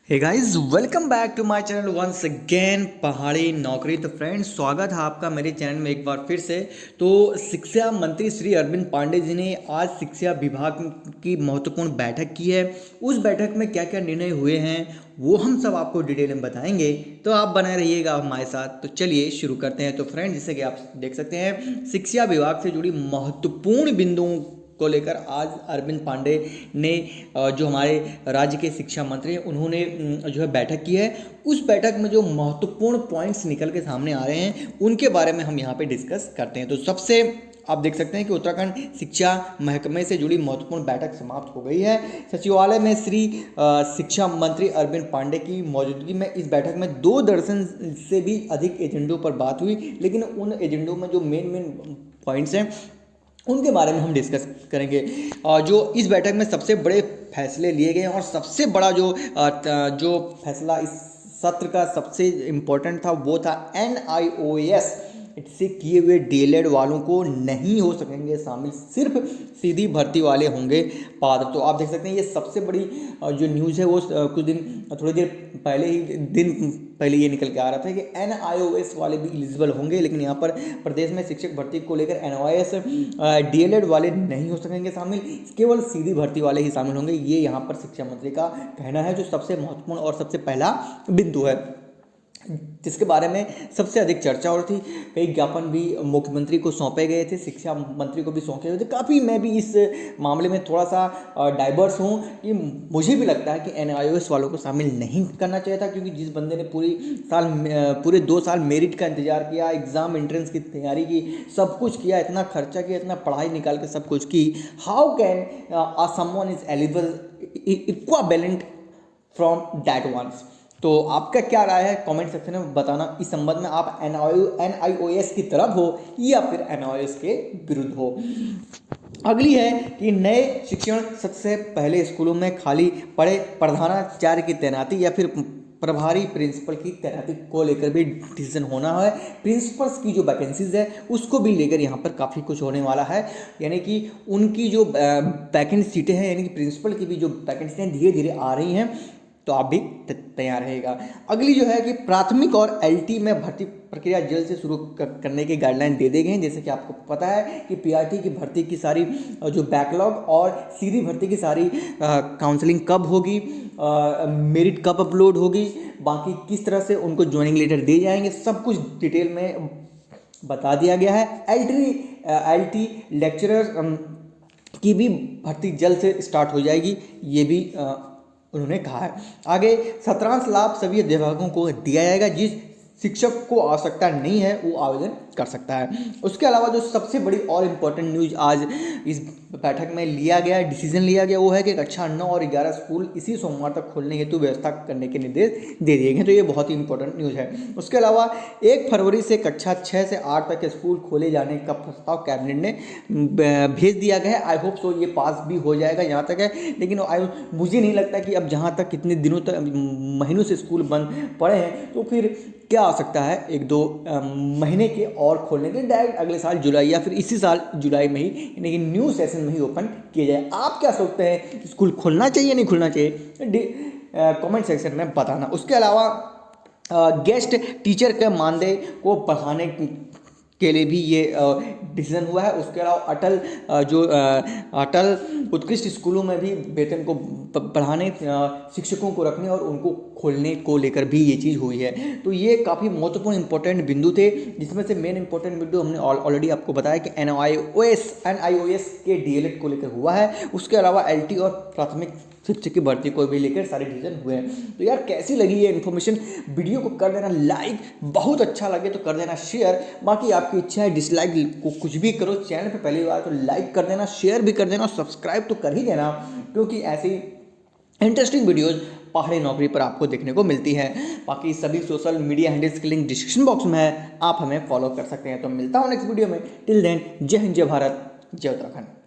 Hey guys, welcome back to my channel once again Pahadi Naukri. तो friends, स्वागत है आपका मेरे चैनल में एक बार फिर से। तो शिक्षा मंत्री श्री अरविंद पांडे जी ने आज शिक्षा विभाग की महत्वपूर्ण बैठक की है। उस बैठक में क्या क्या निर्णय हुए हैं वो हम सब आपको डिटेल में बताएंगे, तो आप बने रहिएगा हमारे साथ। तो चलिए शुरू करते हैं। तो फ्रेंड्स, जैसे कि आप देख सकते हैं, शिक्षा विभाग से जुड़ी महत्वपूर्ण बिंदुओं को लेकर आज अरविंद पांडे ने जो हमारे राज्य के शिक्षा मंत्री हैं उन्होंने जो है बैठक की है। उस बैठक में जो महत्वपूर्ण पॉइंट्स निकल के सामने आ रहे हैं उनके बारे में हम यहाँ पे डिस्कस करते हैं। तो सबसे आप देख सकते हैं कि उत्तराखंड शिक्षा महकमे से जुड़ी महत्वपूर्ण बैठक समाप्त हो गई है। सचिवालय में श्री शिक्षा मंत्री अरविंद पांडे की मौजूदगी में इस बैठक में 2 दर्जन से भी अधिक एजेंडों पर बात हुई, लेकिन उन एजेंडों में जो मेन पॉइंट्स हैं उनके बारे में हम डिस्कस करेंगे। जो इस बैठक में सबसे बड़े फैसले लिए गए और सबसे बड़ा जो फैसला इस सत्र का सबसे इम्पोर्टेंट था वो था NIOS से किए हुए DLED वालों को नहीं हो सकेंगे शामिल, सिर्फ सीधी भर्ती वाले होंगे पात्र। तो आप देख सकते हैं ये सबसे बड़ी जो न्यूज़ है वो थोड़ी देर पहले ये निकल के आ रहा था कि NIOS वाले भी एलिजिबल होंगे, लेकिन यहाँ पर प्रदेश में शिक्षक भर्ती को लेकर NIOS DLED वाले नहीं हो सकेंगे शामिल, केवल सीधी भर्ती वाले ही शामिल होंगे। ये यहाँ पर शिक्षा मंत्री का कहना है, जो सबसे महत्वपूर्ण और सबसे पहला बिंदु है जिसके बारे में सबसे अधिक चर्चा हो रही थी। कई ज्ञापन भी मुख्यमंत्री को सौंपे गए थे, शिक्षा मंत्री को भी सौंपे गए थे। काफ़ी मैं भी इस मामले में थोड़ा सा डाइवर्स हूँ कि मुझे भी लगता है कि NIOS वालों को शामिल नहीं करना चाहिए था, क्योंकि जिस बंदे ने पूरे 2 साल मेरिट का इंतजार किया, एग्ज़ाम एंट्रेंस की तैयारी की, सब कुछ किया, इतना खर्चा किया, इतना पढ़ाई निकाल के सब कुछ की, how can someone is eligible equivalent from that once. तो आपका क्या राय है कमेंट सेक्शन में बताना। इस संबंध में आप NIOS की तरफ हो या फिर NIOS के विरुद्ध हो। अगली है कि नए शिक्षण सत्र से पहले स्कूलों में खाली पड़े प्रधानाचार्य की तैनाती या फिर प्रभारी प्रिंसिपल की तैनाती को लेकर भी डिसीजन होना है। प्रिंसिपल्स की जो वैकेंसीज है उसको भी लेकर यहाँ पर काफ़ी कुछ होने वाला है, यानी कि उनकी जो वैकेंट सीटें हैं, यानी कि प्रिंसिपल की भी जो वैकेंसी हैं धीरे धीरे आ रही हैं, तो आप भी तैयार रहेगा। अगली जो है कि प्राथमिक और LT में भर्ती प्रक्रिया जल्द से शुरू करने की गाइडलाइन दे दी गई हैं। जैसे कि आपको पता है कि PRT की भर्ती की सारी जो बैकलॉग और सीधी भर्ती की सारी काउंसलिंग कब होगी, मेरिट कब अपलोड होगी, बाकी किस तरह से उनको ज्वाइनिंग लेटर दिए जाएंगे, सब कुछ डिटेल में बता दिया गया है। LT लेक्चरर की भी भर्ती जल्द से स्टार्ट हो जाएगी, ये भी उन्होंने कहा है। आगे सत्रांश लाभ सभी विभागों को दिया जाएगा, जिस शिक्षक को आवश्यकता नहीं है वो आवेदन कर सकता है। उसके अलावा जो सबसे बड़ी और इम्पोर्टेंट न्यूज़ आज इस बैठक में डिसीजन लिया गया वो है कि कक्षा 9 और 11 स्कूल इसी सोमवार तक खोलने हेतु व्यवस्था करने के निर्देश दे दिए गए। तो ये बहुत ही इंपॉर्टेंट न्यूज़ है। उसके अलावा 1 फरवरी से कक्षा 6 से 8 तक के स्कूल खोले जाने का प्रस्ताव कैबिनेट ने भेज दिया गया है। आई होप सो ये पास भी हो जाएगा, यहाँ तक है। लेकिन मुझे नहीं लगता कि अब जहाँ तक कितने दिनों तक महीनों से स्कूल बंद पड़े हैं, तो फिर क्या आ सकता है 1-2 महीने के और खोलने के, डायरेक्ट अगले साल जुलाई या फिर इसी साल जुलाई में ही, यानी कि न्यू सेशन में ही ओपन किया जाए। आप क्या सोचते हैं, स्कूल खोलना चाहिए नहीं खोलना चाहिए, कमेंट सेक्शन में बताना। उसके अलावा गेस्ट टीचर के मानदेय को बढ़ाने के लिए भी ये डिसीजन हुआ है। उसके अलावा अटल उत्कृष्ट स्कूलों में भी वेतन को बढ़ाने, शिक्षकों को रखने और उनको खोलने को लेकर भी ये चीज़ हुई है। तो ये काफ़ी महत्वपूर्ण इंपॉर्टेंट बिंदु थे, जिसमें से मेन इंपॉर्टेंट बिंदु हमने ऑलरेडी आपको बताया कि NIOS के DLED को लेकर हुआ है। उसके अलावा LT और प्राथमिक शिक्षक की भर्ती को भी लेकर सारे डिसीजन हुए हैं। तो यार कैसी लगी ये इन्फॉर्मेशन, वीडियो को कर देना लाइक, बहुत अच्छा लगे तो कर देना शेयर, बाकी आपकी इच्छा है डिसलाइक को कुछ भी करो। चैनल पे पहली बार तो लाइक कर देना, शेयर भी कर देना और सब्सक्राइब तो कर ही देना, क्योंकि ऐसी इंटरेस्टिंग वीडियोज़ पहाड़ी नौकरी पर आपको देखने को मिलती है। बाकी सभी सोशल मीडिया हैंडल्स की लिंक डिस्क्रिप्शन बॉक्स में है, आप हमें फॉलो कर सकते हैं। तो मिलता हूँ नेक्स्ट वीडियो में। टिल देन, जय हिंद, जय भारत, जय उत्तराखंड।